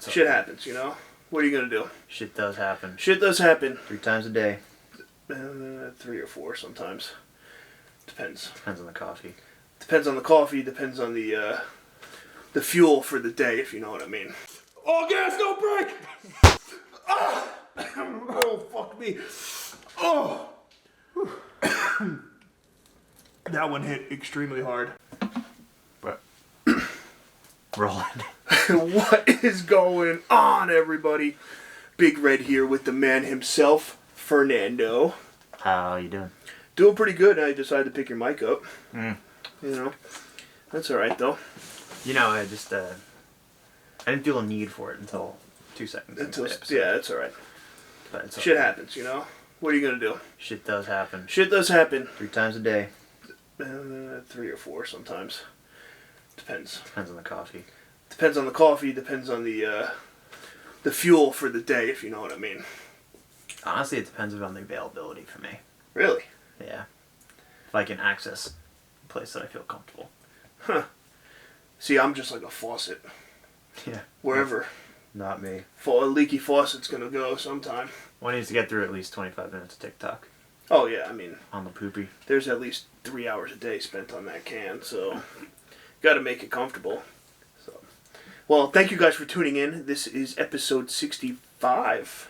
Shit happens, you know? What are you gonna do? Shit does happen. Shit does happen. 3 times a day. 3 or 4 sometimes. Depends. Depends on the coffee. Depends on the coffee, depends on the fuel for the day, if you know what I mean. All gas, no brake! Ah! Oh, fuck me. Oh! That one hit extremely hard. But rolling. What is going on, everybody? Big Red here with the man himself, Fernando. How you doing? Doing pretty good. I decided to pick your mic up. You know, that's all right though. You know, I just I didn't feel a need for it until 2 seconds. Yeah, that's all right. But it's Shit okay. happens, you know. What are you gonna do? Shit does happen. Shit does happen. 3 times a day. 3 or 4 sometimes. Depends. Depends on the coffee. Depends on the coffee. Depends on the fuel for the day, if you know what I mean. Honestly, it depends on the availability for me. Really? Yeah. If I can access a place that I feel comfortable. Huh. See, I'm just like a faucet. Yeah. Wherever. Not me. A leaky faucet's gonna go sometime. One needs to get through at least 25 minutes of TikTok. Oh yeah, I mean, On the poopy. there's at least 3 hours a day spent on that can, so got to make it comfortable. So, well, thank you guys for tuning in. This is episode 65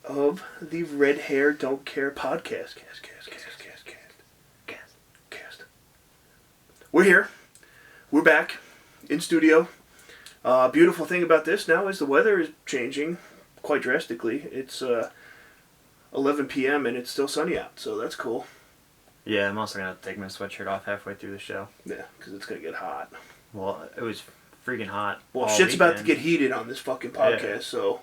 of the Red Hair Don't Care podcast. Cast. We're here. We're back in studio. Beautiful thing about this now is the weather is changing quite drastically. It's 11 p.m. and it's still sunny out, so that's cool. Yeah, I'm also going to take my sweatshirt off halfway through the show. Yeah, because it's going to get hot. Well, it was freaking hot. Well, all shit's about to weekend. get heated on this fucking podcast, Yeah. so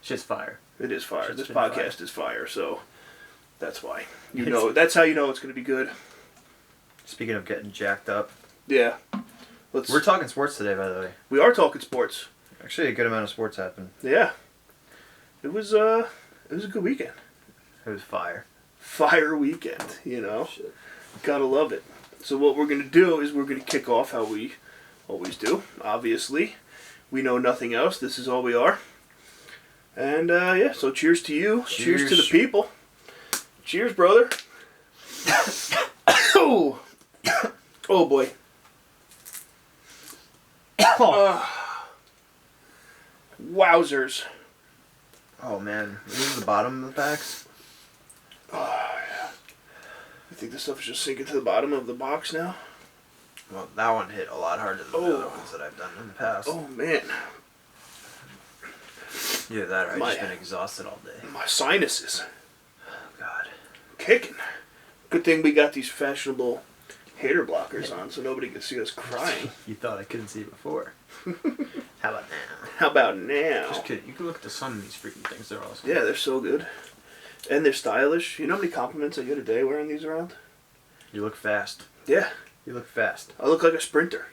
Shit's fire. it is fire. Shit's This been podcast is fire, so that's why. You know, that's how you know it's going to be good. Speaking of getting jacked up, Yeah. we're talking sports today, by the way. We are talking sports. Actually, a good amount of sports happened. Yeah. It was a good weekend. It was fire. Fire weekend, you know. Shit. Gotta love it. So what we're going to do is we're going to kick off how we always do. Obviously, we know nothing else. This is all we are. And, yeah, so cheers to you. Cheers to the people. Cheers, brother. Oh. Oh, boy. Wowzers. Oh, man. This is the bottom of the packs? Oh, yeah. You think this stuff is just sinking to the bottom of the box now? Well, that one hit a lot harder than the other ones that I've done in the past. Oh, man. Either that or I've just been exhausted all day. My sinuses. Oh, God. Kicking. Good thing we got these fashionable hater blockers on so nobody can see us crying. You thought I couldn't see it before. How about now? How about now? Just kidding. You can look at the sun in these freaking things. They're awesome. Yeah, they're so good. And they're stylish. You know how many compliments I get a day wearing these around? You look fast. Yeah. You look fast. I look like a sprinter.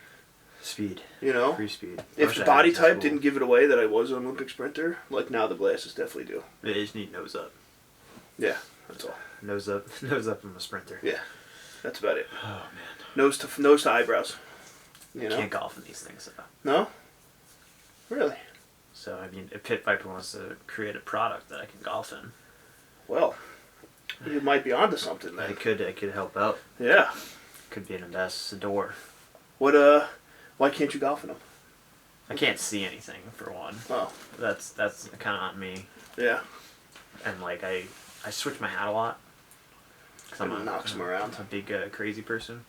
Speed. You know? Free speed. If the body type didn't give it away that I was an Olympic sprinter, like now the glasses definitely do. They just need nose up. Yeah, that's all. Nose up. Nose up from a sprinter. Yeah, that's about it. Oh, man. Nose to eyebrows. You know? Can't golf in these things, though. No? Really? So, I mean, if Pit Viper wants to create a product that I can golf in, Well, you might be onto something then. I could help out. Yeah. Could be an ambassador. What, why can't you golf in them? I can't see anything, for one. Oh. That's kind of on me. Yeah. And, like, I switch my hat a lot. And it knocks them around. I'm a big crazy person.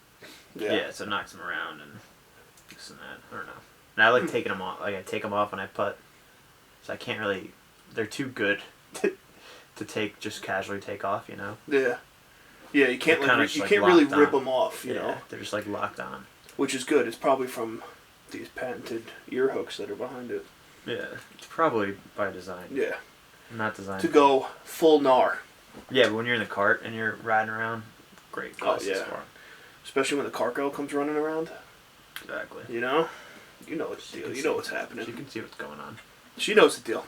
Yeah. So it knocks them around and this and that. I don't know. And I like taking them off. Like, I take them off when I putt. So I can't really... They're too good to just casually take off, you know? Yeah. Yeah, you can't, They're you can't really locked rip on. them off, you know? They're just, like, locked on. Which is good. It's probably from these patented ear hooks that are behind it. Yeah. It's probably by design. Yeah. Not designed. To go full gnar. Yeah, but when you're in the cart and you're riding around, great glasses yeah. for 'em. Especially when the cart girl comes running around. Exactly. You know? You know what's the deal. You know what's happening. She can see what's going on. She knows the deal.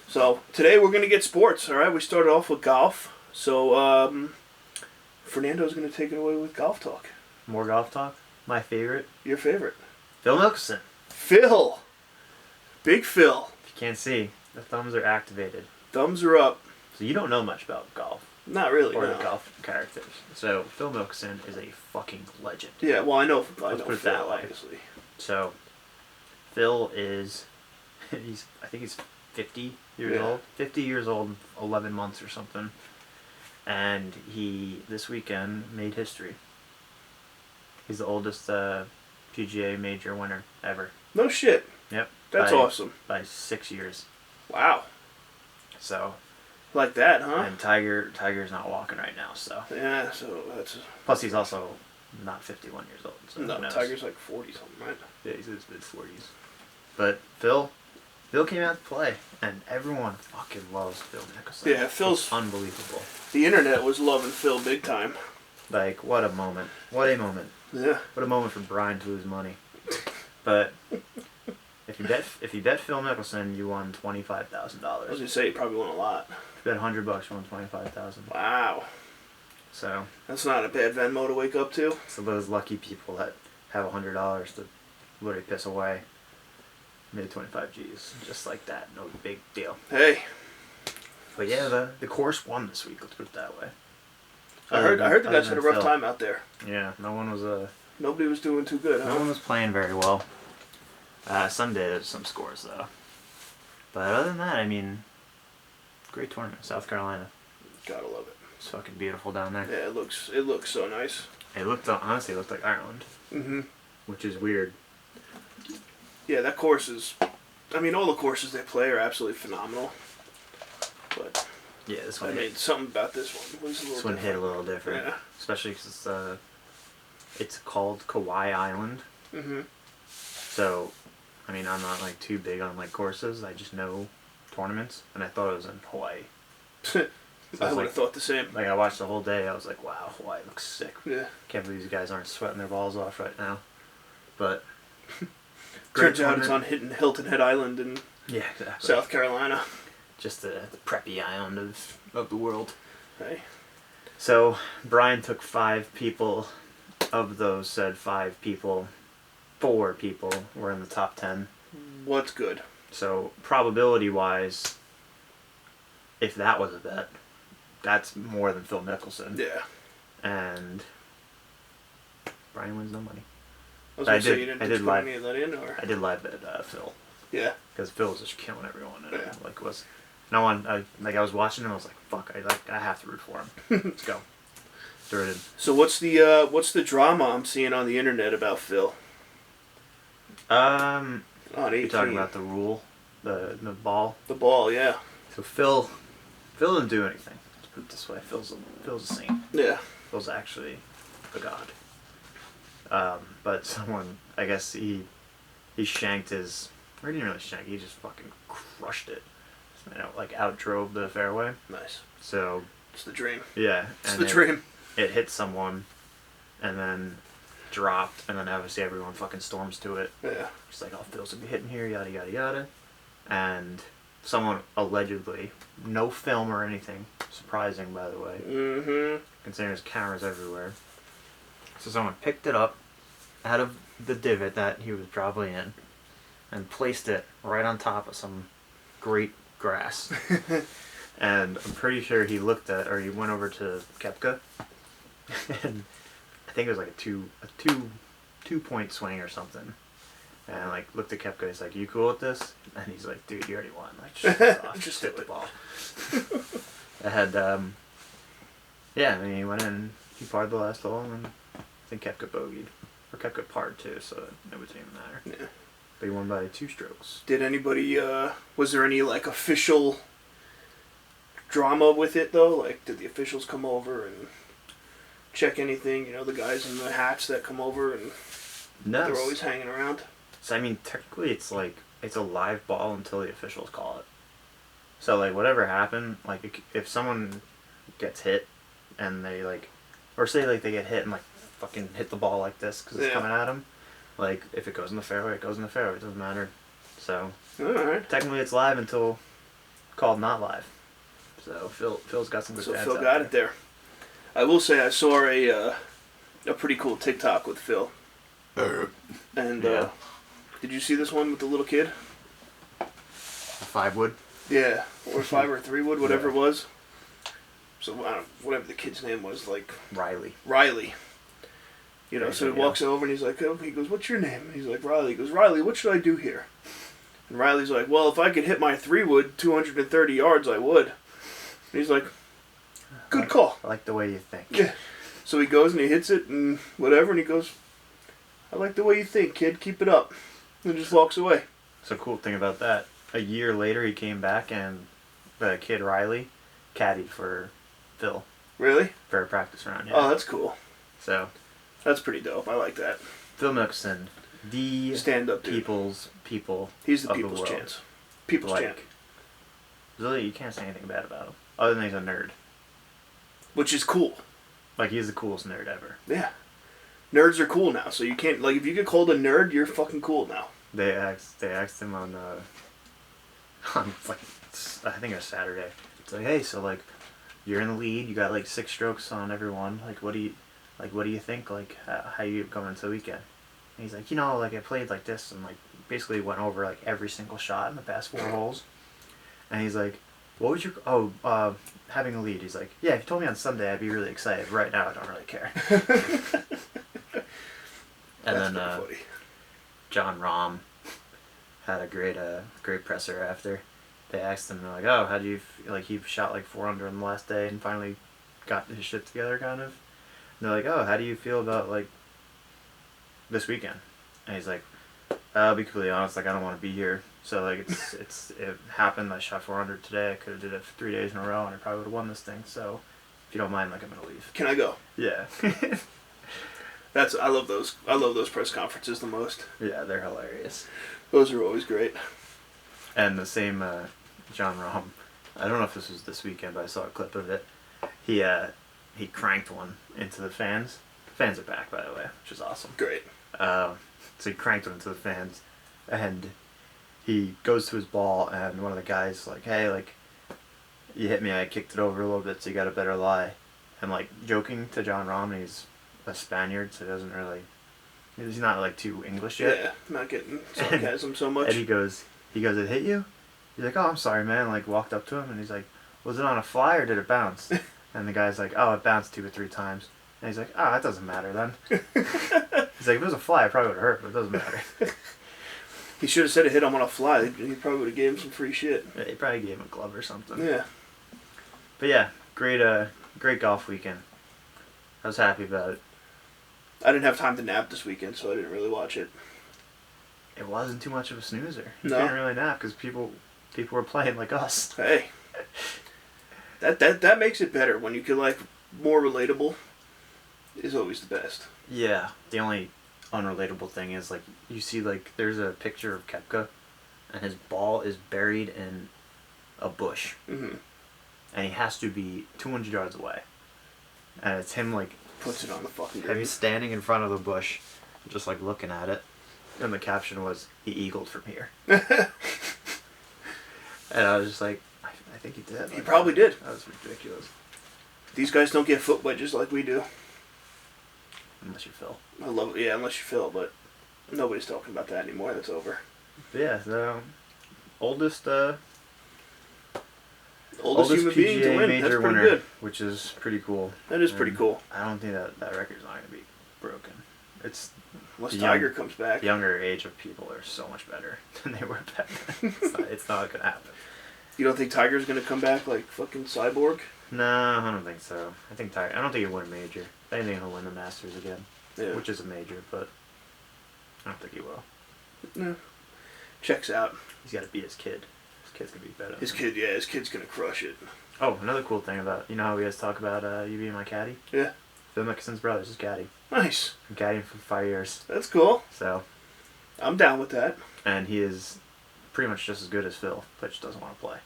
So, today we're going to get sports, alright? We started off with golf. So, Fernando's going to take it away with golf talk. More golf talk? My favorite? Your favorite. Phil Mickelson. Phil! Big Phil. If you can't see, the thumbs are activated. Thumbs are up. So you don't know much about golf. Not really, Or no. the golf characters. So Phil Mickelson is a fucking legend. Yeah, well, I know Let's put it Phil, that way. obviously. So Phil is, I think he's 50 years old. 50 years old, 11 months or something. And he, this weekend, made history. He's the oldest PGA major winner ever. No shit. Yep. That's awesome. By 6 years. Wow. So. Like that, huh? And Tiger's not walking right now, so. Yeah, so that's... Plus, he's also not 51 years old. So no, Tiger's like 40-something, right? Yeah, he's in his mid-40s. But Phil came out to play, and everyone fucking loves Phil Mickelson. Yeah, Phil's... It's unbelievable. The internet was loving Phil big time. Like, what a moment. What a moment. Yeah. What a moment for Brian to lose money. But if you bet Phil Mickelson, you won $25,000. I was gonna say you probably won a lot. If you bet $100, you won $25,000. Wow. So that's not a bad Venmo to wake up to. So those lucky people that have $100 to literally piss away made 25 G's just like that. No big deal. Hey. But yeah, the course won this week. Let's put it that way. I heard the guys had a rough time out there. Yeah, nobody was doing too good. No one was playing very well. Sunday there's some scores though. But other than that, I mean, great tournament, South Carolina. Gotta love it. It's fucking beautiful down there. Yeah, it looks so nice. It honestly looked like Ireland. Mhm. Which is weird. Yeah, that course is. I mean, all the courses they play are absolutely phenomenal. But yeah, this one. I mean, something about this one was a little. This one hit a little different. Yeah. Especially because it's called Kauai Island. Mhm. So, I mean, I'm not like too big on like courses. I just know tournaments, and I thought it was in Hawaii. So I would have thought the same. Like I watched the whole day. I was like, wow, Hawaii looks sick. Yeah. Can't believe these guys aren't sweating their balls off right now. But turns out it's on Hilton Head Island in exactly. South Carolina. Just the preppy island of the world. Hey. So Brian took 5 people. Of those said 5 people, 4 people were in the top 10. What's good? So probability-wise, if that was a bet, that's more than Phil Mickelson. Yeah. And Brian wins no money. I was gonna say you didn't put any of that in, or I did live bet Phil. Yeah. Because Phil was just killing everyone. And yeah. Like was no one. I was watching him. I was like, fuck. I have to root for him. Let's go. Threw it in. So what's the drama I'm seeing on the internet about Phil? On 18. You're talking about the rule, the ball. The ball, yeah. So Phil didn't do anything. Let's put it this way. Phil's a saint. Yeah. Phil's actually a god. But someone, I guess he shanked his. Or he didn't really shank. He just fucking crushed it. Like outdrove the fairway. Nice. So. It's the dream. Yeah. It's the dream. It hit someone, and then dropped, and then obviously everyone fucking storms to it. Yeah. It's like, oh, Phil's gonna be hitting here, yada yada yada, and someone allegedly, no film or anything, surprising by the way. Mhm. Considering there's cameras everywhere. So someone picked it up out of the divot that he was probably in, and placed it right on top of some great grass. And I'm pretty sure he looked at, or he went over to Koepka, and I think it was like a 2-point swing or something. And like looked at Koepka, he's like, "You cool with this?" And he's like, "Dude, you already won. Like, just hit the ball." I had, yeah, I mean, he went in, he parred the last hole, and I think Koepka bogeyed, or Koepka parred too, so it didn't even matter. Yeah. But he won by 2 strokes. Did anybody? Was there any like official drama with it though? Like, did the officials come over and check anything? You know, the guys in the hats that come over and they're always hanging around. So I mean, technically, it's like it's a live ball until the officials call it. So like whatever happened, like if someone gets hit and they like, or say like they get hit and like fucking hit the ball like this because it's coming at them, like if it goes in the fairway, it goes in the fairway. It doesn't matter. So technically, it's live until called not live. So Phil's got some good stats. So Phil got it there. I will say I saw a pretty cool TikTok with Phil. And did you see this one with the little kid? The 5 wood. Yeah, or 5 or 3 wood, whatever it was. So whatever the kid's name was, like Riley. You know, so he walks over and he's like, oh, he goes, what's your name? And he's like, Riley. He goes, Riley, what should I do here? And Riley's like, well, if I could hit my 3 wood 230 yards, I would. And he's like, good call. I like the way you think. Yeah. So he goes and he hits it and whatever, and he goes, I like the way you think, kid. Keep it up. And just walks away. So cool thing about that, a year later he came back and the kid Riley caddied for Phil. Really? For a practice round, yeah. Oh, that's cool. So that's pretty dope. I like that. Phil Mickelson, the stand-up dude. people. He's the of people's the world. chance. People's champ. Really, you can't say anything bad about him. Other than he's a nerd. Which is cool. Like, he's the coolest nerd ever. Yeah. Nerds are cool now, so you can't, like, if you get called a nerd, you're fucking cool now. They asked him on like, I think it was Saturday. It's like, hey, so, like, you're in the lead, you got, like, 6 strokes on everyone. Like, what do you think, like, how you going into the weekend? And he's like, you know, like, I played like this, and, like, basically went over, like, every single shot in the past 4 holes. And he's like, what would you, having a lead. He's like, yeah, if you told me on Sunday, I'd be really excited. Right now, I don't really care. And that's then funny. John Rahm had a great presser after. They asked him, they're like, oh, how do you like? He shot like 4 under on the last day and finally got his shit together, kind of. And they're like, oh, how do you feel about like this weekend? And he's like, I'll be completely honest, like I don't want to be here. So like it happened. I shot 4 under today. I could have did it for 3 days in a row, and I probably would have won this thing. So if you don't mind, like I'm gonna leave. Can I go? Yeah. I love those. I love those press conferences the most. Yeah, they're hilarious. Those are always great. And the same John Rahm. I don't know if this was this weekend, but I saw a clip of it. He cranked one into the fans. The fans are back, by the way, which is awesome. Great. So he cranked one into the fans, and he goes to his ball, and one of the guys like, hey, like, you hit me, I kicked it over a little bit, so you got a better lie. And like joking to John Rahm, and he's a Spaniard, so he doesn't really, he's not like too English yet. Yeah, not getting sarcasm so much. And he goes, it hit you? He's like, oh, I'm sorry, man. Like, walked up to him, and he's like, was it on a fly or did it bounce? And the guy's like, oh, it bounced 2 or 3 times. And he's like, oh, that doesn't matter then. He's like, if it was a fly, it probably would have hurt, but it doesn't matter. He should have said it hit him on a fly. He probably would have gave him some free shit. Yeah, he probably gave him a glove or something. Yeah. But yeah, great golf weekend. I was happy about it. I didn't have time to nap this weekend, so I didn't really watch it. It wasn't too much of a snoozer. You No. didn't really nap because people were playing like us. Hey. That makes it better when you can, like, more relatable is always the best. Yeah. The only unrelatable thing is, like, you see, like, there's a picture of Koepka, and his ball is buried in a bush. Mm-hmm. And he has to be 200 yards away. And it's him, like, Puts it on the fucking him green. standing in front of the bush, just, like, looking at it. And the caption was, he eagled from here. And I was just like, I think he did. He probably did. That was ridiculous. These guys don't get foot wedges like we do. Unless you Phil. I love it. Yeah, unless you Phil, but nobody's talking about that anymore. That's over. But yeah, the oldest Oldest human PGA being to win. major That's pretty winner, good. which is pretty cool. That is pretty cool. I don't think that record's not going to be broken. It's Unless the Tiger comes back. The younger age of people are so much better than they were back then. It's not going to happen. You don't think Tiger's gonna come back like fucking Cyborg? No, I don't think so. I don't think he'll win a major. I don't think he'll win the Masters again, Yeah. which is a major, but I don't think he will. No. Checks out. He's got to beat his kid. His kid's going to be better. His kid's gonna crush it. Oh, another cool thing about, you know how we guys talk about you being my caddy? Yeah. Phil Mickelson's brother's his caddy. Nice. I'm caddying for 5 years. That's cool. So, I'm down with that. and he is pretty much just as good as Phil, but just doesn't want to play.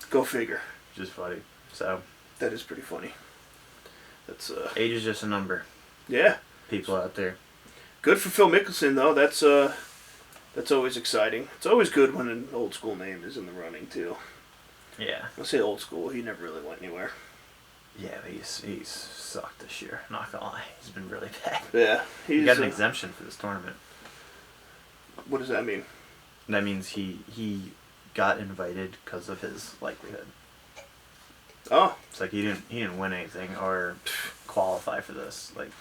Go figure. Which is funny. So, That is pretty funny. That's age is just a number. yeah. People out there. Good for Phil Mickelson though. That's always exciting. It's always good when an old school name is in the running too. Yeah. I'll say old school. He never really went anywhere. Yeah, but he's sucked this year. Not gonna lie, he's been really bad. Yeah. He got an exemption for this tournament. What does that mean? That means he got invited because of his likelihood. Oh. It's like he didn't win anything or qualify for this. Like,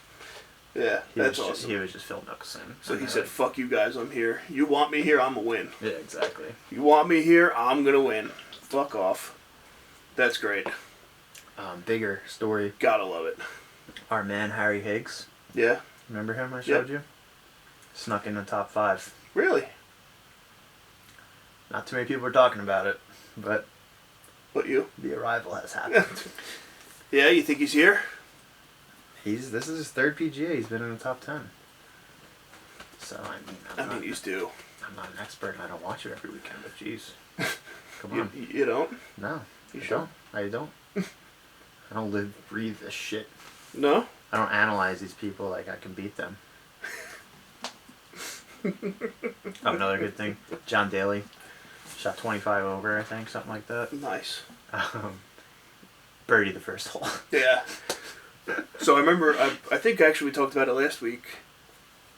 yeah, that's awesome. He was just Phil Mickelson. So he said, "Fuck you guys, I'm here. You want me here, I'm gonna win." Yeah, exactly. You want me here, I'm gonna win. Fuck off. That's great. Bigger story. Gotta love it. Our man Harry Higgs. Yeah. Remember him? I showed you. Snuck in the top 5. Really? Not too many people are talking about it, but. What, you? The arrival has happened. Yeah, you think he's here? This is his 3rd PGA. He's been in the top 10. So I mean, he's due. I'm not an expert and I don't watch it every weekend, but jeez. Come on. You don't? No. You sure? I don't. I don't live, breathe this shit. No? I don't analyze these people like I can beat them. Another good thing. John Daly shot 25 over, I think, something like that. Nice. Birdie the first hole. Yeah. So I remember, I think actually we talked about it last week,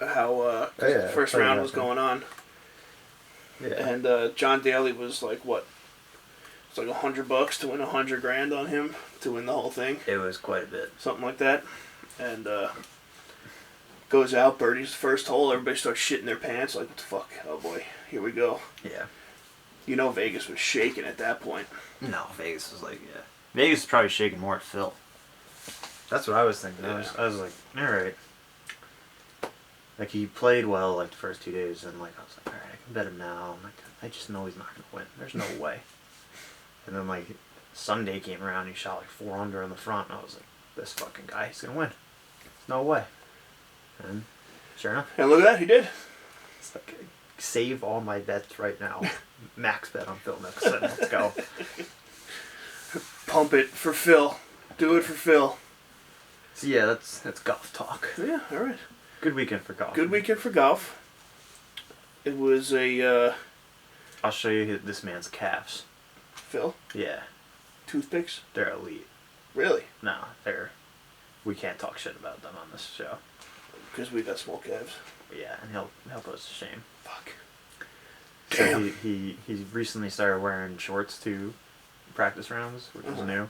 how the first round was going on. Yeah. And John Daly was like, what? It's like $100 to win $100,000 on him to win the whole thing. It was quite a bit. Something like that. And goes out, birdies the first hole, everybody starts shitting their pants, like, what the fuck? Oh boy, here we go. Yeah. You know Vegas was shaking at that point. No, Vegas was like, yeah. Vegas was probably shaking more at Phil. That's what I was thinking. Yeah. I was like, alright. Like, he played well, like, the first 2 days, and, like, I was like, alright, I can bet him now. I'm like, I just know he's not going to win. There's no way. And then, like, Sunday came around, he shot, like, 4 under in the front, and I was like, this fucking guy, he's going to win. There's no way. And sure enough. And look at that, he did. It's like, save all my bets right now. Max bet on Phil Mickelson. Let's go. Pump it for Phil. Do it for Phil. So yeah, that's golf talk. Yeah, alright. Good weekend for golf. Good weekend for golf. It was a, I'll show you this man's calves. Phil? Yeah. Toothpicks? They're elite. Really? No, we can't talk shit about them on this show. Because we got small calves. But yeah, and he'll put us to shame. Fuck. So Damn. he recently started wearing shorts to practice rounds, which was new.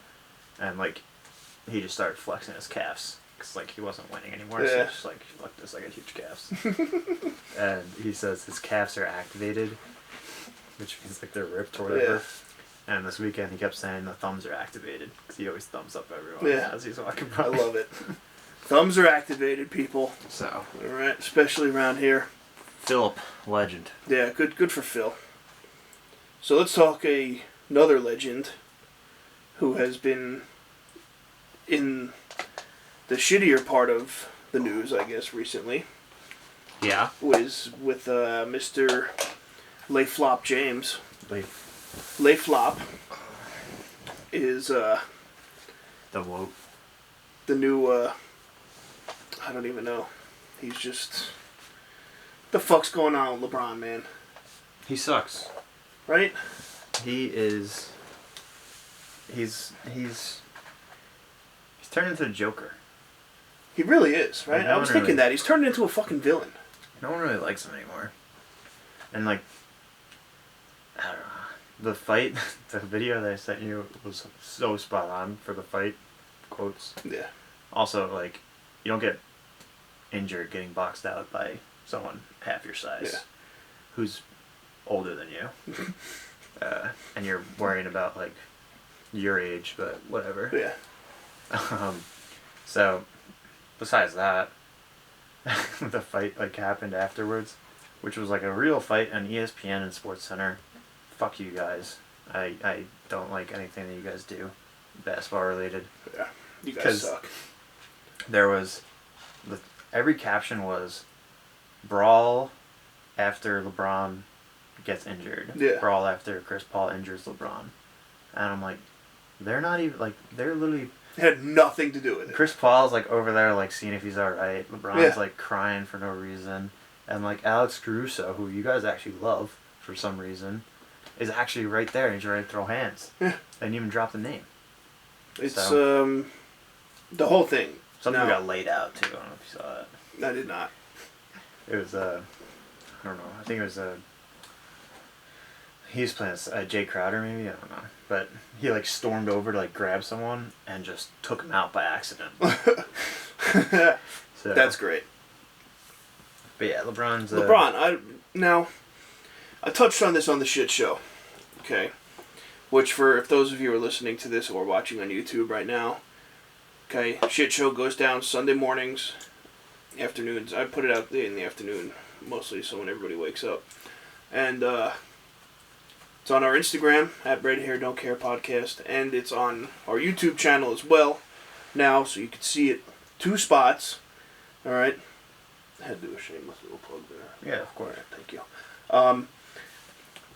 And like, he just started flexing his calves. Because like, he wasn't winning anymore, so he's just like, look, this, I got huge calves. And he says his calves are activated, which means like they're ripped or whatever. Yeah. And this weekend he kept saying the thumbs are activated, because he always thumbs up everyone as he's walking by. I love it. Thumbs are activated, people. So. Alright, especially around here. Philip, legend. Yeah, good for Phil. So let's talk another legend who has been in the shittier part of the news, I guess, recently. Yeah. Was with Mr. Leflop James. Leaf. Leflop is the woke. The new I don't even know. He's just the fuck's going on with LeBron, man? He sucks. Right? He is. He's turned into the Joker. He really is, right? I was thinking that. He's turned into a fucking villain. No one really likes him anymore. And like, I don't know. The fight, the video that I sent you was so spot on for the fight quotes. Yeah. Also, like, you don't get injured getting boxed out by someone half your size who's older than you. And you're worrying about, like, your age, but whatever. Yeah. So, besides that, the fight, like, happened afterwards, which was, like, a real fight on ESPN and SportsCenter. Fuck you guys. I don't like anything that you guys do, basketball related. Yeah, you guys suck. There was, every caption was, brawl after LeBron gets injured. Yeah. Brawl after Chris Paul injures LeBron. And I'm like, they're not even, like, they're literally... It had nothing to do with it. Chris Paul's, like, over there, like, seeing if he's alright. LeBron's, like, crying for no reason. And, like, Alex Caruso, who you guys actually love for some reason, is actually right there and he's ready to throw hands. Yeah. They didn't even drop the name. It's, the whole thing. Something got laid out, too. I don't know if you saw that. I did not. It was, I don't know. I think it was, he was playing Jay Crowder, maybe, I don't know, but he like stormed over to like grab someone and just took him out by accident. So, That's great. But yeah, LeBron's I touched on this on the shit show, okay, which for if those of you are listening to this or watching on YouTube right now, okay, shit show goes down Sunday mornings, afternoons. I put it out in the afternoon mostly, so when everybody wakes up, and it's on our Instagram at Red Hair Don't Care Podcast, and it's on our YouTube channel as well now, so you can see it 2 spots. All right, I had to do a shameless little plug there. Yeah, of course. Right, thank you.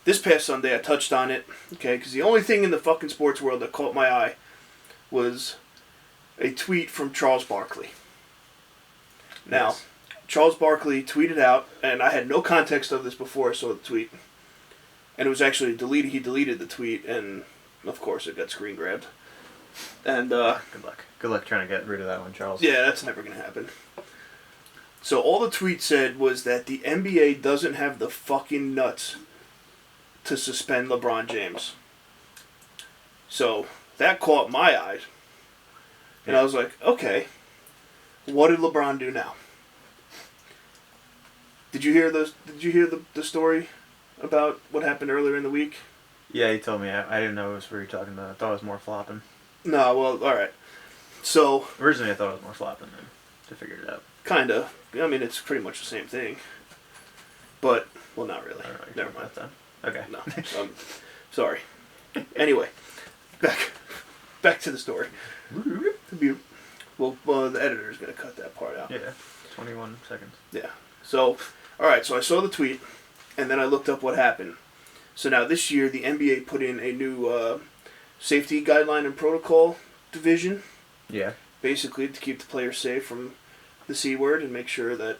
This past Sunday, I touched on it, okay, because the only thing in the fucking sports world that caught my eye was a tweet from Charles Barkley. Now, Yes. Charles Barkley tweeted out, and I had no context of this before I saw the tweet, and it was actually deleted. He deleted the tweet, and of course it got screen grabbed. And Good luck. Good luck trying to get rid of that one, Charles. yeah, that's never going to happen. So all the tweet said was that the NBA doesn't have the fucking nuts to suspend LeBron James. So that caught my eye. And I was like, okay, what did LeBron do now? Did you hear the story about what happened earlier in the week? Yeah, he told me. I didn't know it was what you were talking about. I thought it was more flopping. No, well, alright. So, Originally, I thought it was more flopping than to figure it out. kinda. I mean, it's pretty much the same thing. But, well, not really. I don't know what Never you're mind. talking about then. Okay. No, sorry. Anyway, back to the story. Well, the editor's going to cut that part out. Yeah, 21 seconds. Yeah. So, alright, so I saw the tweet, and then I looked up what happened. So now this year, the NBA put in a new safety guideline and protocol division, Yeah. basically to keep the players safe from the C word and make sure that,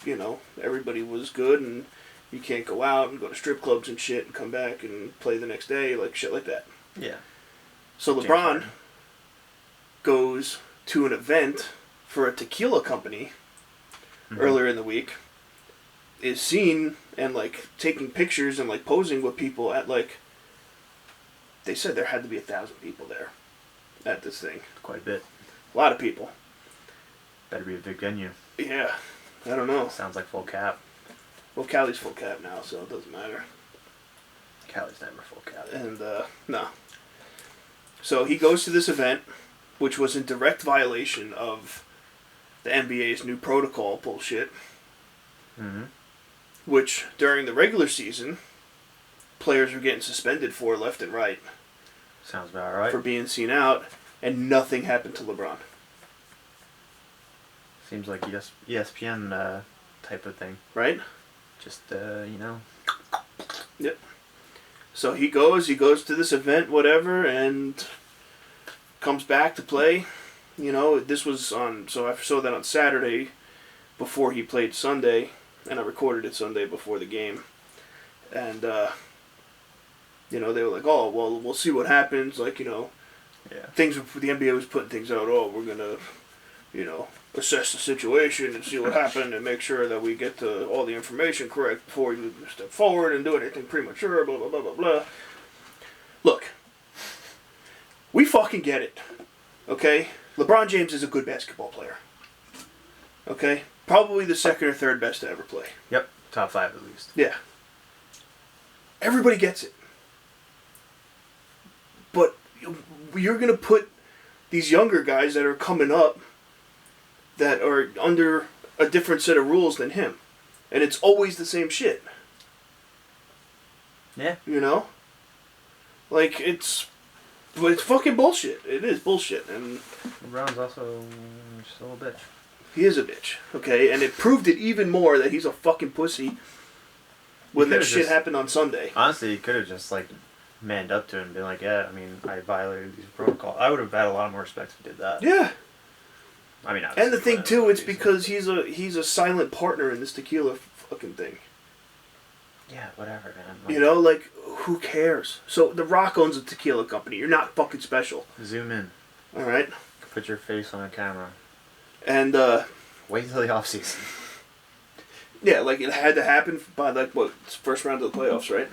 you know, everybody was good and you can't go out and go to strip clubs and shit and come back and play the next day, like shit like that. Yeah. So James LeBron Harden. goes to an event for a tequila company earlier in the week, is seen and like taking pictures and like posing with people at like, they said there had to be 1,000 people there at this thing. Quite a bit. A lot of people. Better be a big venue. Yeah, I don't know. Sounds like full cap. Well, Cali's full cap now, so it doesn't matter. Cali's never full cap. And, no. So he goes to this event, which was in direct violation of the NBA's new protocol bullshit, Mm-hmm. which during the regular season, players were getting suspended for left and right Sounds about right. for being seen out, and nothing happened to LeBron. Seems like ESPN type of thing. Right? Just, you know. Yep. So he goes to this event, whatever, and comes back to play. You know, this was on, so I saw that on Saturday before he played Sunday, and I recorded it Sunday before the game. And, you know, they were like, oh, well, we'll see what happens. Like, you know, Yeah. the NBA was putting things out, oh, we're going to, you know, assess the situation and see what happened and make sure that we get all the information correct before we step forward and do anything premature, blah, blah, blah, blah, blah. Look, we fucking get it, okay? LeBron James is a good basketball player, okay? Probably the second or third best to ever play. Yep. Top 5 at least. Yeah. Everybody gets it. But you're going to put these younger guys that are coming up that are under a different set of rules than him. And it's always the same shit. Yeah. You know? Like, it's fucking bullshit. It is bullshit. And LeBron's also just a little bitch. he is a bitch, okay? And it proved it even more that he's a fucking pussy when that shit happened on Sunday. Honestly, he could have just, like, manned up to it and been like, yeah, I mean, I violated these protocols. I would have had a lot more respect if he did that. Yeah. I mean, And the thing too, it's obviously. because he's a silent partner in this tequila fucking thing. Yeah, whatever, man. Like, You know, like, who cares? So The Rock owns a tequila company. You're not fucking special. zoom in. Alright? Put your face on a camera. And, Wait till the off season. yeah, like, it had to happen by, like, what, first round of the playoffs, right?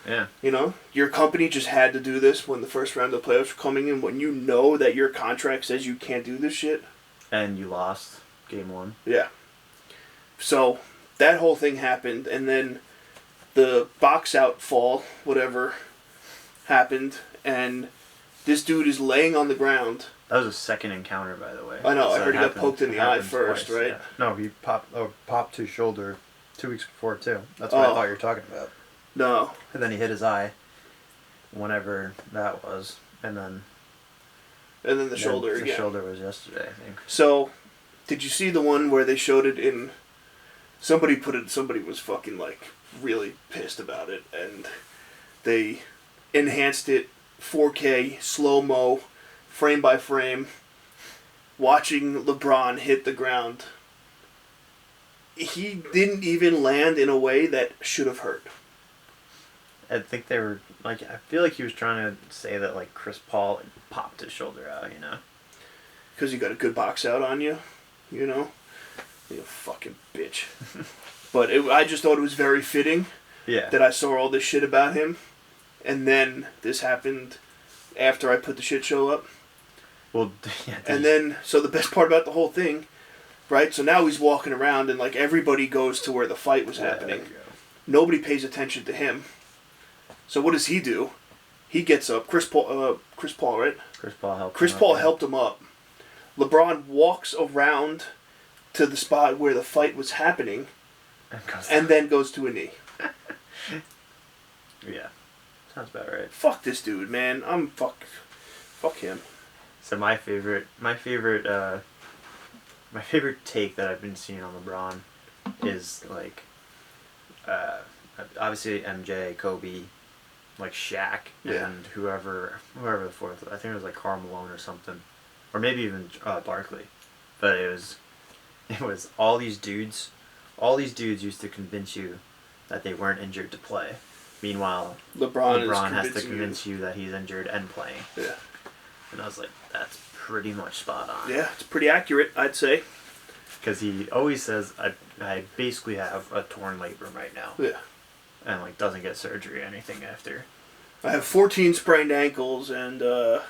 Yeah. You know, your company just had to do this when the first round of the playoffs were coming in, when you know that your contract says you can't do this shit. And you lost game 1. Yeah. So, that whole thing happened, and then the box out fall, whatever, happened, and this dude is laying on the ground. That was a second encounter, by the way. I know, So I heard he got poked in the eye happened first, twice, right? Yeah. No, he popped his shoulder 2 weeks before too. That's what I thought you were talking about. No. And then he hit his eye, whenever that was, and then The shoulder again. The shoulder was yesterday, I think. So, did you see the one where they showed it in... Somebody was fucking, like, really pissed about it, and they enhanced it 4K, slow-mo, frame by frame, watching LeBron hit the ground. He didn't even land in a way that should have hurt. I think they were, like, I feel like he was trying to say that, like, Chris Paul popped his shoulder out, you know? Because you got a good box out on you, you know? You fucking bitch. But I just thought it was very fitting that I saw all this shit about him. And then this happened after I put the shit show up. Well, yeah. And then, so the best part about the whole thing, right? So now he's walking around and, like, everybody goes to where the fight was happening. Nobody pays attention to him. So what does he do? He gets up. Chris Paul, right? Chris Paul helped Chris Paul helped him up. LeBron walks around to the spot where the fight was happening and then goes to a knee. Yeah. Sounds about right. Fuck this dude, man. Fuck him. So my favorite take that I've been seeing on LeBron is, like, obviously MJ, Kobe, like Shaq, and whoever the fourth, I think it was like Karl Malone or something, or maybe even Barkley, but it was all these dudes used to convince you that they weren't injured to play. Meanwhile, LeBron has to convince you that he's injured and playing. Yeah. And I was like, that's pretty much spot on. Yeah, it's pretty accurate, I'd say. Because he always says, I basically have a torn labrum right now. Yeah. And, like, doesn't get surgery or anything after. I have 14 sprained ankles and, Yeah.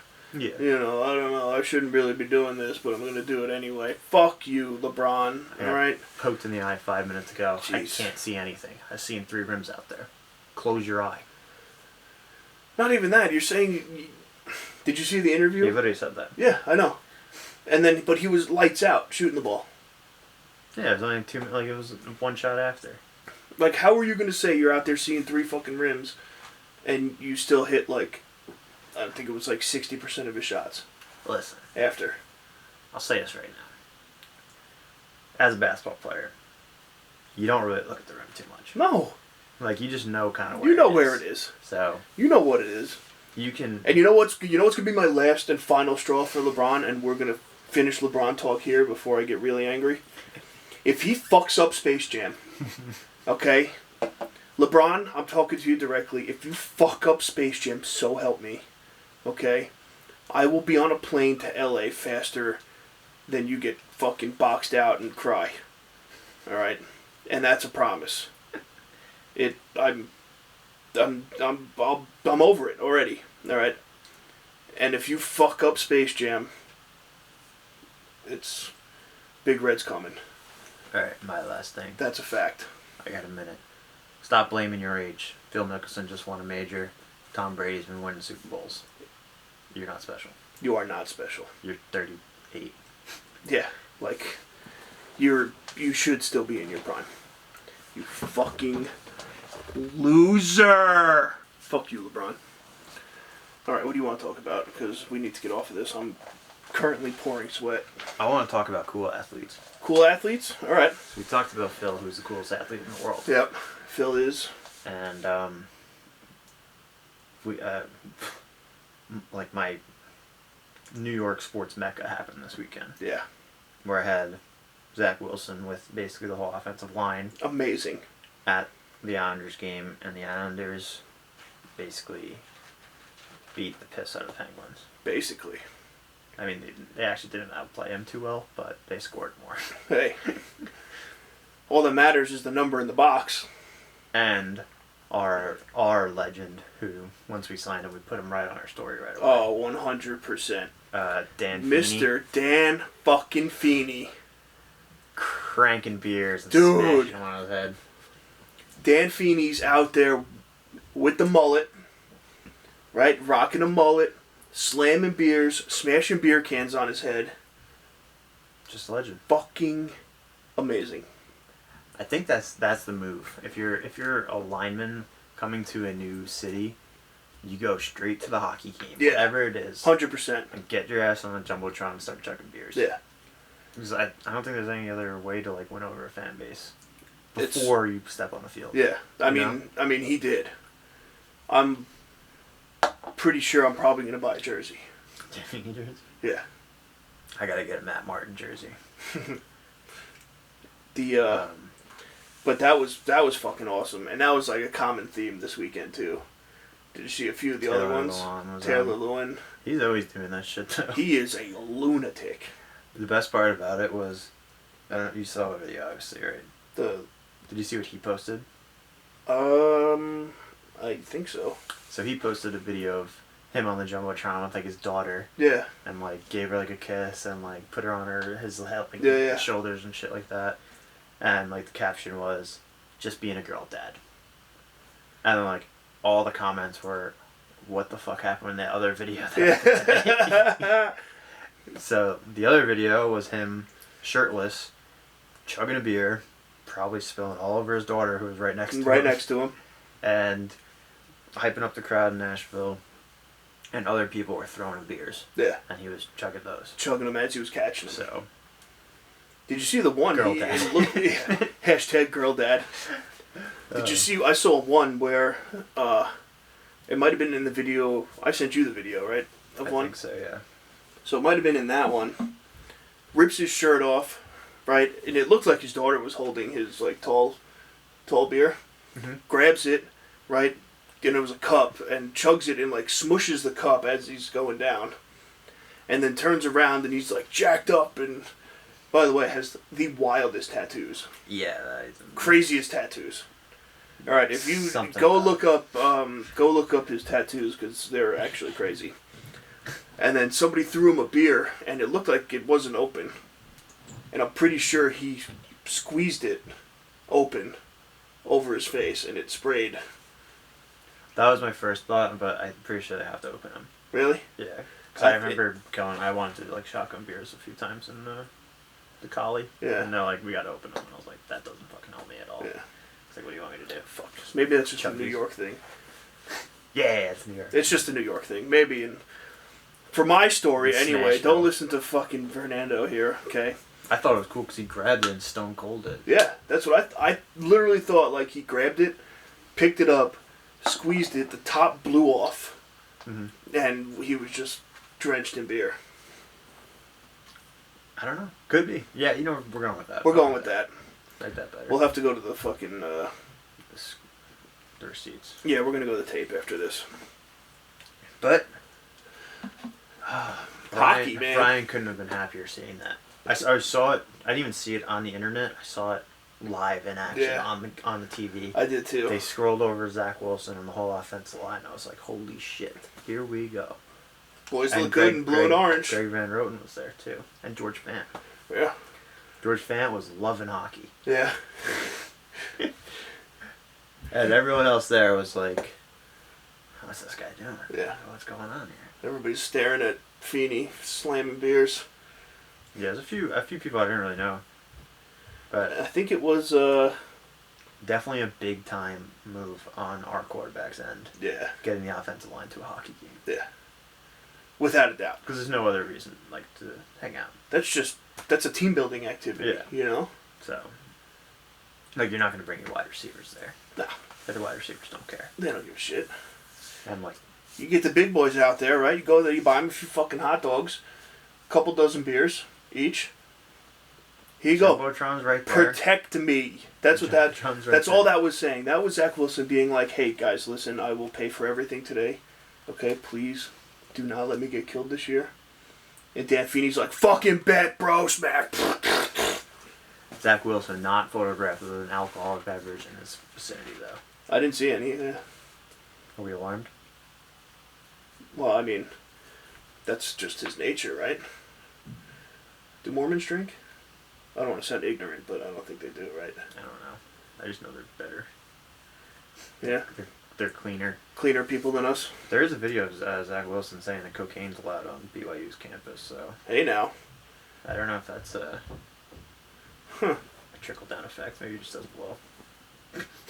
you know, I don't know, I shouldn't really be doing this, but I'm going to do it anyway. Fuck you, LeBron, alright? Poked in the eye 5 minutes ago. Jeez. I can't see anything. I've seen 3 rims out there. Close your eye. Not even that, you're saying... Did you see the interview? He literally said that. Yeah, I know. And then, but he was lights out shooting the ball. Yeah, it was only it was one shot after. Like, how are you going to say you're out there seeing 3 fucking rims and you still hit, like, I think it was like 60% of his shots? Listen. After. I'll say this right now. As a basketball player, you don't really look at the rim too much. No. Like, you just know kind of where You know it is. where it is. So. You know what it is. You can... And you know what's going to be my last and final straw for LeBron, and we're going to finish LeBron talk here before I get really angry? If he fucks up Space Jam, okay? LeBron, I'm talking to you directly. If you fuck up Space Jam, so help me, okay? I will be on a plane to LA faster than you get fucking boxed out and cry. Alright? And that's a promise. I'm over it already. Alright? And if you fuck up Space Jam, it's Big Red's coming. Alright, my last thing. That's a fact. I got a minute. Stop blaming your age. Phil Mickelson just won a major. Tom Brady's been winning Super Bowls. You're not special. You are not special. You're 38. Yeah, like, you should still be in your prime. You fucking loser! Fuck you, LeBron. Alright, what do you want to talk about? Because we need to get off of this. I'm currently pouring sweat. I want to talk about cool athletes. Cool athletes? Alright. So we talked about Phil, who's the coolest athlete in the world. Yep, Phil is. And, like, my New York sports mecca happened this weekend. Yeah. Where I had Zach Wilson with basically the whole offensive line. Amazing. At the Islanders game, and the Islanders basically beat the piss out of the Penguins. Basically. I mean, they actually didn't outplay him too well, but they scored more. Hey. All that matters is the number in the box. And our legend, who once we signed him, we put him right on our story right away. Oh, 100%. Dan Feeney. Mr. Dan fucking Feeney. Cranking beers and Dude. smashing him on his head. Dan Feeney's out there with the mullet, right? Rocking a mullet, slamming beers, smashing beer cans on his head. Just a legend. Fucking amazing. I think that's the move. If you're a lineman coming to a new city, you go straight to the hockey game, Yeah. whatever it is, 100%. and get your ass on the jumbotron and start chugging beers. Yeah. Because I don't think there's any other way to like win over a fan base It's- before you step on the field. Yeah. I You mean, he did. I'm pretty sure I'm probably gonna buy a jersey. Yeah. I gotta get a Matt Martin jersey. But that was fucking awesome, and that was like a common theme this weekend too. Did you see a few of the other ones? Taylor Lewin. He's always doing that shit though. He is a lunatic. The best part about it was, I don't know, you saw the video obviously, right? Did you see what he posted? I think so. So he posted a video of him on the jumbotron with like his daughter. Yeah. And like gave her like a kiss and like put her on his like Yeah. shoulders and shit like that. And like the caption was, "Just being a girl dad." And then like all the comments were, "What the fuck happened in that other video?" Yeah. So the other video was him shirtless, chugging a beer, probably spilling all over his daughter who was right next to him. Right next to him. And hyping up the crowd in Nashville. And other people were throwing him beers. Yeah. And he was chugging those. Chugging them as he was catching them. So. Did you see the one? Girl dad. Hashtag girl dad. Did you see? I saw one where it might have been in the video. I sent you the video, right? Of I one. think so, yeah. So it might have been in that one. Rips his shirt off, right? And it looked like his daughter was holding his like tall beer. Mm-hmm. Grabs it, right? And it was a cup, and chugs it and like smushes the cup as he's going down. And then turns around and he's like jacked up, and by the way, has the wildest tattoos. Yeah. Craziest tattoos. All right, if you Something go about look up his tattoos because they're actually crazy. And then somebody threw him a beer, and it looked like it wasn't open. And I'm pretty sure he squeezed it open over his face, and it sprayed. That was my first thought, but I'm pretty sure they have to open them. Really? Yeah. Because I remember I wanted to like shotgun beers a few times in the collie. Yeah. And they're like, we got to open them. And I was like, that doesn't fucking help me at all. Yeah. It's like, what do you want me to do? Fuck. Maybe that's just a Chubbies. New York thing. Yeah, it's New York. It's just a New York thing. Maybe. And for my story, Smash anyway, them. don't listen to fucking Fernando here, okay? I thought it was cool because he grabbed it and stone cold it. Yeah, that's what I literally thought. Like, he grabbed it, picked it up, squeezed it, the top blew off, and he was just drenched in beer. I don't know. Could be. Yeah, we're going with that. We're going with that. Like that better. We'll have to go to the fucking... the receipts. Yeah, we're going to go to the tape after this. But... Hockey, man. Brian couldn't have been happier seeing that. I saw it. I didn't even see it on the internet. I saw it live in action on the TV. I did too. They scrolled over Zach Wilson and the whole offensive line. I was like, holy shit, here we go. Boys look good in blue and orange. Greg Van Roten was there too. And George Fant. Yeah. George Fant was loving hockey. Yeah. And everyone else there was like, what's this guy doing? Yeah. What's going on here? Everybody's staring at Feeney, slamming beers. Yeah, there's a few people I didn't really know. But I think it was, definitely a big time move on our quarterback's end. Yeah. Getting the offensive line to a hockey game. Yeah. Without a doubt. Because there's no other reason, like, to hang out. That's a team building activity, you know? So, like, you're not going to bring your wide receivers there. No. The wide receivers don't care. They don't give a shit. And, like, you get the big boys out there, right? You go there, you buy them a few fucking hot dogs, a couple dozen beers each. Here you go. Jumbotron's right there. Protect me. That's what that. Jumbotron's right That's all there. that was saying. That was Zach Wilson being like, "Hey guys, listen, I will pay for everything today. Okay, please, do not let me get killed this year." And Dan Feeney's like, "Fucking bet, bro, smack." Zach Wilson not photographed with an alcoholic beverage in his vicinity, though. I didn't see any. Are we alarmed? Well, I mean, that's just his nature, right? Do Mormons drink? I don't want to sound ignorant, but I don't think they do, right? I don't know. I just know they're better. Yeah. They're cleaner. Cleaner people than us. There is a video of Zach Wilson saying that cocaine's allowed on BYU's campus, so Hey now. I don't know if that's a trickle-down effect. Maybe it just doesn't blow.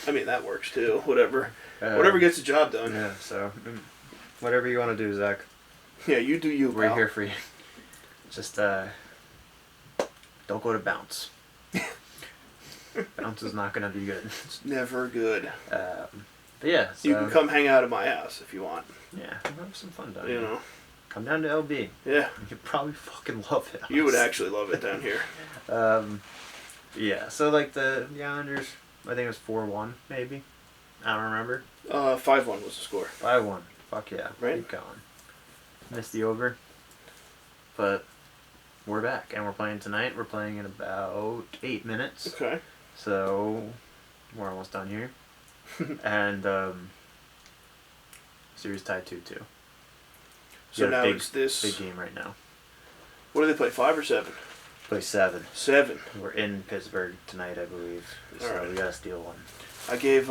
I mean, that works too. Whatever. Whatever gets the job done. Yeah, so whatever you want to do, Zach. Yeah, you do you, We're pal. here for you. Just don't go to Bounce. Bounce is not going to be good. It's never good. But yeah, so, You can come hang out at my house if you want. Yeah, we'll have some fun down You here. know. Come down to LB. Yeah. You'd probably fucking love it. You would actually love it down here. Yeah, so like the Islanders, I think it was 4-1 maybe. I don't remember. 5-1 was the score. 5-1. Fuck yeah. Right. Keep going. Missed the over. But we're back and we're playing tonight. We're playing in about 8 minutes. Okay. So we're almost done here. And series tied 2-2. So Yeah, now big, it's this. big game right now. What do they play? 5 or 7? Play 7. 7. We're in Pittsburgh tonight, I believe. So Alright. we gotta steal one. I gave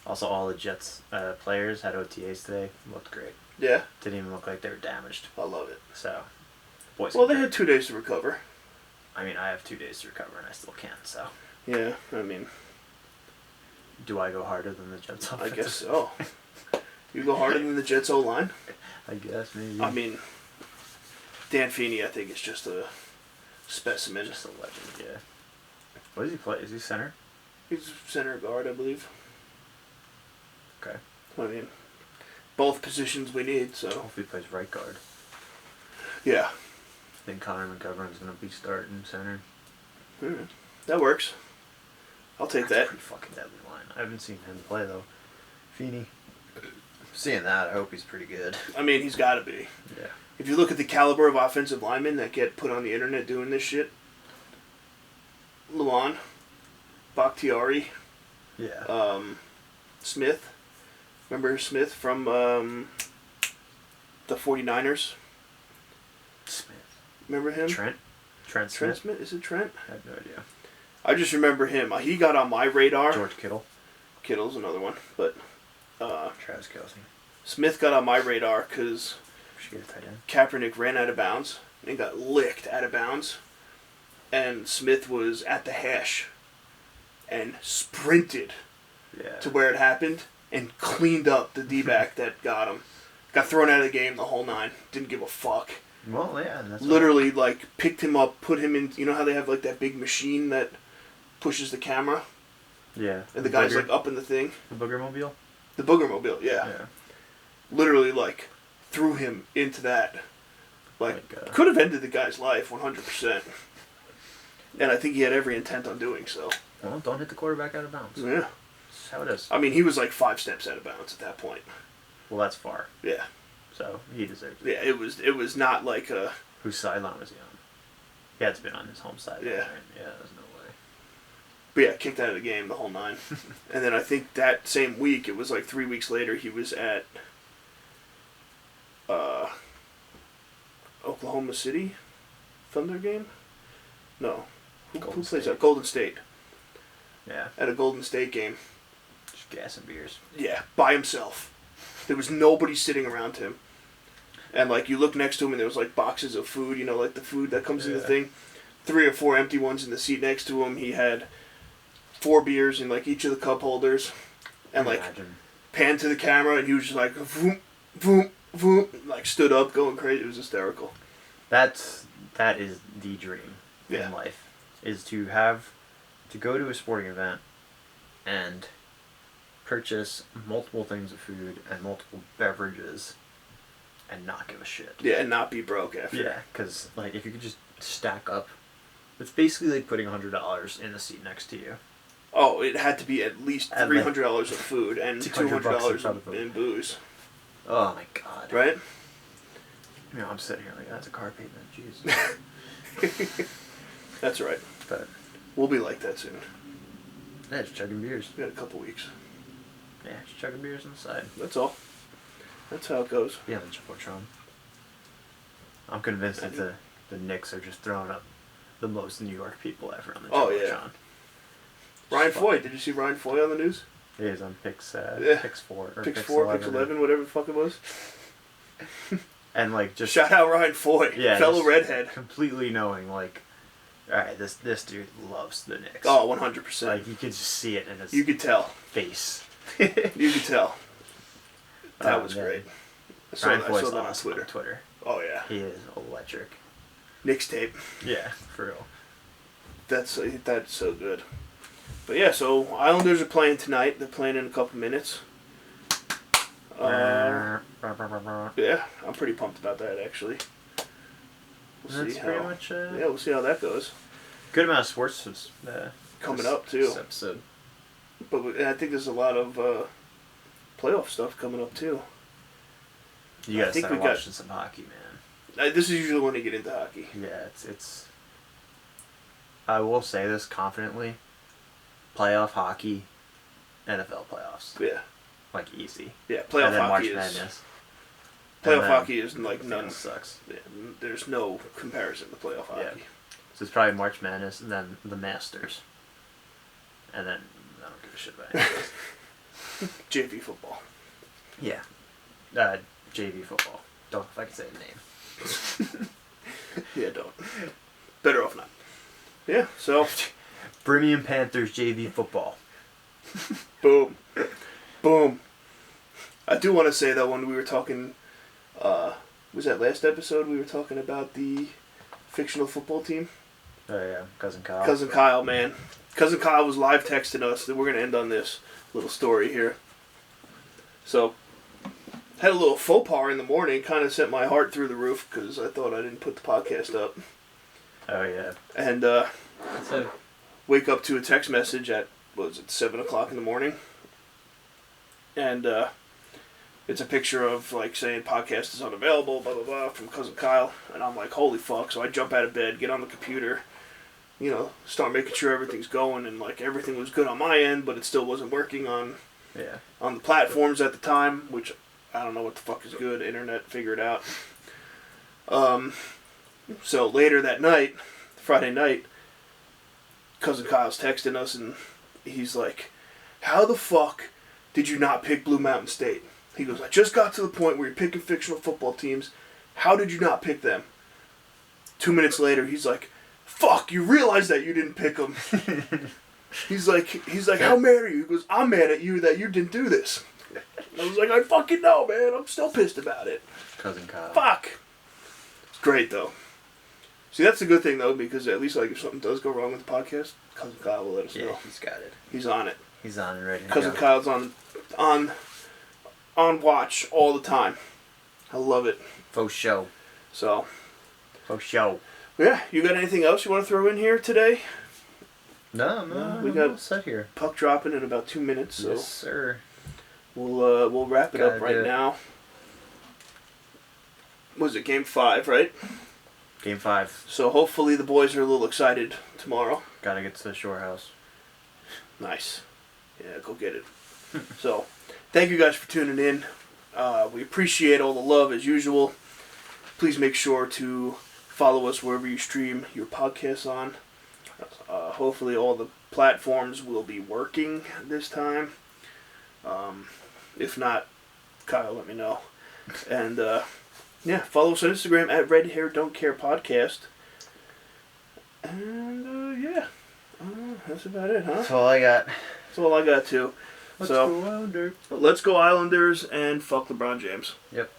Also, all the Jets players had OTAs today. Looked great. yeah. Didn't even look like they were damaged. I love it. So, boys. Well, can they play. had 2 days to recover. I mean, I have 2 days to recover, and I still can't. So, Yeah. I mean, do I go harder than the Jets? I Offensive? guess so. You go harder than the Jets O line. I guess maybe. I mean, Dan Feeney, I think, is just a specimen. just a legend. Yeah. What does he play? Is he center? He's center guard, I believe. Okay. I mean, both positions we need, so. Hopefully, he plays right guard. Yeah. I think Connor McGovern's gonna be starting center. Mm, that works. I'll take That's a that. pretty fucking deadly line. I haven't seen him play though. Feeney. Seeing that, I hope he's pretty good. I mean, he's got to be. Yeah. If you look at the caliber of offensive linemen that get put on the internet doing this shit, Luan, Bakhtiari, Yeah. Smith. Remember Smith from the 49ers? Smith. Remember him? Trent Trent Smith. Smith? Is it Trent? I have no idea. I just remember him. He got on my radar. George Kittle. Kittle's another one. But Travis Kelce. Smith got on my radar because We should get a tight end. Kaepernick ran out of bounds and got licked out of bounds. And Smith was at the hash and sprinted Yeah. to where it happened and cleaned up the D-back that got him. Got thrown out of the game the whole 9. Didn't give a fuck. Well, yeah. And that's Literally, like, picked him up, put him in... You know how they have, like, that big machine that pushes the camera? Yeah. And the guy's, like, up in the thing? The Booger Mobile? The Booger Mobile, yeah. Yeah. Literally, like, threw him into that. Like could have ended the guy's life 100%. And I think he had every intent on doing so. Well, don't hit the quarterback out of bounds. Yeah. That's how it is. I mean, he was like 5 steps out of bounds at that point. Well, that's far. Yeah. So, he deserves it. Yeah, it was not like a... Whose sideline was he on? He had to be on his home side. Yeah. Right? Yeah, there's no way. But yeah, kicked out of the game the whole 9. And then I think that same week, it was like 3 weeks later, he was at Oklahoma City Thunder game? No. Who Golden plays State. that? Golden State. Yeah. At a Golden State game. Just gas and beers. Yeah, by himself. There was nobody sitting around him. And like you look next to him and there was like boxes of food, you know, like the food that comes in the thing. 3 or 4 empty ones in the seat next to him. He had 4 beers in like each of the cup holders. And like Imagine. panned to the camera and he was just like voom, voom, voom, like stood up going crazy. It was hysterical. That is the dream Yeah. in life. Is to go to a sporting event and purchase multiple things of food and multiple beverages and not give a shit. Yeah, and not be broke after. Yeah, because like if you could just stack up, it's basically like putting $100 in the seat next to you. Oh, it had to be at least And, like, $300 of food and $200 in booze. Oh my god! Right? You know, I'm sitting here like that's a car payment. Jesus. That's right. But We'll be like that soon. yeah, just chugging beers. We got a couple weeks. Yeah, just chugging beers on the side. That's all. That's how it goes. Yeah, the Jumbotron. I'm convinced that the Knicks are just throwing up the most New York people ever on the Jumbotron. Oh, yeah. Ryan Foy. Did you see Ryan Foy on the news? He is on Pix 4 or Pix 4, Pix 11, whatever the fuck it was. And like just shout out Ryan Foy, fellow redhead. Completely knowing like, all right, this dude loves the Knicks. Oh, 100%. Like you could just see it in his you could tell face. You could tell. That was great. I saw that awesome on Twitter. Oh yeah, he is electric. Knicks tape. Yeah, for real. That's so good. But yeah, so Islanders are playing tonight. They're playing in a couple minutes. Yeah, I'm pretty pumped about that actually. We'll see pretty much. Yeah, we'll see how that goes. Good amount of sports was, coming up too. This episode. But I think there's a lot of playoff stuff coming up too. You gotta start watching some hockey, man. This is usually when they get into hockey. Yeah, it's. I will say this confidently. Playoff hockey, NFL playoffs. Yeah. Like easy. Yeah, playoff and then hockey March is. Madness. Playoff hockey is like none. Sucks. Yeah, there's no comparison to playoff hockey. Yeah. So it's probably March Madness and then the Masters. And then I don't give a shit about it. JV football. Yeah. JV football. Don't if I can say the name. Yeah, don't. Better off not. Yeah, so. Birmingham Panthers JV football. Boom. Boom. I do want to say though, when we were talking, was that last episode we were talking about the fictional football team? Oh yeah, Cousin Kyle. Cousin Kyle, man. Cousin Kyle was live texting us, and we're going to end on this little story here. So, had a little faux pas in the morning, kind of sent my heart through the roof, because I thought I didn't put the podcast up. Oh yeah. And, wake up to a text message at, 7 o'clock in the morning? And, it's a picture of, like, saying podcast is unavailable, blah, blah, blah, from Cousin Kyle. And I'm like, holy fuck. So I jump out of bed, get on the computer, start making sure everything's going. And, like, everything was good on my end, but it still wasn't working on the platforms at the time, which I don't know what the fuck is good. Internet, figure it out. So later that night, Friday night, Cousin Kyle's texting us, and he's like, how the fuck did you not pick Blue Mountain State? He goes, I just got to the point where you're picking fictional football teams. How did you not pick them? 2 minutes later, he's like, fuck, you realize that you didn't pick them. He's like, how mad are you? He goes, I'm mad at you that you didn't do this. I was like, I fucking know, man. I'm still pissed about it. Cousin Kyle. Fuck. It's great, though. See, that's a good thing, though, because at least, like, if something does go wrong with the podcast, Cousin Kyle will let us know. Yeah, he's got it. He's on it. He's on it right now. Cousin Kyle's on watch all the time. I love it. Faux show. So. Faux show. Yeah, you got anything else you want to throw in here today? No, we got set here. Puck dropping in about 2 minutes. So yes, sir. We'll wrap it up right now. Was it Game 5, right? Game 5. So hopefully the boys are a little excited tomorrow. Gotta get to the shore house. Nice. Yeah, go get it. So, thank you guys for tuning in. We appreciate all the love as usual. Please make sure to follow us wherever you stream your podcasts on. Hopefully all the platforms will be working this time. If not, Kyle, let me know. And follow us on Instagram at Red Hair Don't Care Podcast. And that's about it, huh? That's all I got. That's all I got too. Let's go Islanders. Let's go Islanders and fuck LeBron James. Yep.